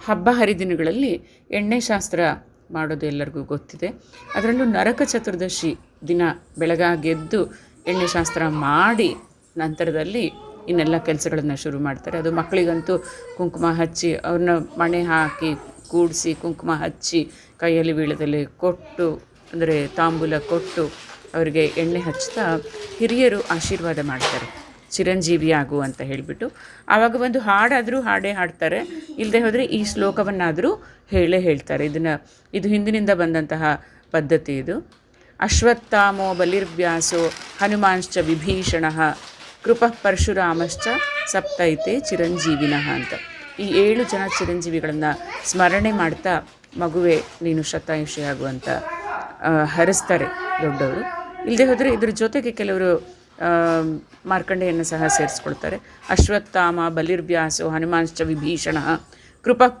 ಹಬ್ಬ ಹರಿದಿನಗಳಲ್ಲಿ ಎಣ್ಣೆ ಶಾಸ್ತ್ರ ಮಾಡೋದು ಎಲ್ಲರಿಗೂ ಗೊತ್ತಿದೆ. ಅದರಲ್ಲೂ ನರಕ ಚತುರ್ದಶಿ ದಿನ ಬೆಳಗಾಗೆದ್ದು ಎಣ್ಣೆ ಶಾಸ್ತ್ರ ಮಾಡಿ ನಂತರದಲ್ಲಿ ಇನ್ನೆಲ್ಲ ಕೆಲಸಗಳನ್ನು ಶುರು ಮಾಡ್ತಾರೆ. ಅದು ಮಕ್ಕಳಿಗಂತೂ ಕುಂಕುಮ ಹಚ್ಚಿ ಅವ್ರನ್ನ ಮಣೆ ಹಾಕಿ ಕೂಡಿಸಿ ಕುಂಕುಮ ಹಚ್ಚಿ ಕೈಯಲ್ಲಿ ವೀಳ್ಯದೆಲೆ ಕೊಟ್ಟು, ಅಂದರೆ ತಾಂಬೂಲ ಕೊಟ್ಟು ಅವರಿಗೆ ಎಣ್ಣೆ ಹಚ್ತಾ ಹಿರಿಯರು ಆಶೀರ್ವಾದ ಮಾಡ್ತಾರೆ, ಚಿರಂಜೀವಿಯಾಗು ಅಂತ ಹೇಳಿಬಿಟ್ಟು. ಆವಾಗ ಒಂದು ಹಾಡಾದರೂ ಹಾಡೇ ಹಾಡ್ತಾರೆ, ಇಲ್ಲದೆ ಹೋದರೆ ಈ ಶ್ಲೋಕವನ್ನಾದರೂ ಹೇಳ್ತಾರೆ. ಇದು ಹಿಂದಿನಿಂದ ಬಂದಂತಹ ಪದ್ಧತಿ. ಇದು ಅಶ್ವತ್ಥಾಮೋ ಬಲಿರ್ವ್ಯಾಸೋ ಹನುಮಾಂಶ್ಚ ವಿಭೀಷಣಃ ಕೃಪಃ ಪರಶುರಾಮಶ್ಚ ಸಪ್ತೈತೆ ಚಿರಂಜೀವಿನಃ ಅಂತ ಈ 7 ಜನ ಚಿರಂಜೀವಿಗಳನ್ನು ಸ್ಮರಣೆ ಮಾಡ್ತಾ ಮಗುವೆ ನೀನು ಶತಾಯುಷಿಯಾಗು ಅಂತ ಹರಿಸ್ತಾರೆ ದೊಡ್ಡವರು. ಇಲ್ಲದೆ ಹೋದರೆ ಇದ್ರ ಜೊತೆಗೆ ಕೆಲವರು ಮಾರ್ಕಂಡೆಯನ್ನು ಸಹ ಸೇರಿಸ್ಕೊಳ್ತಾರೆ. ಅಶ್ವತ್ಥಾಮ ಬಲಿರ್ವ್ಯಾಸೋ ಹನುಮಾಂಶ್ಚ ವಿಭೀಷಣಃ ಕೃಪಃ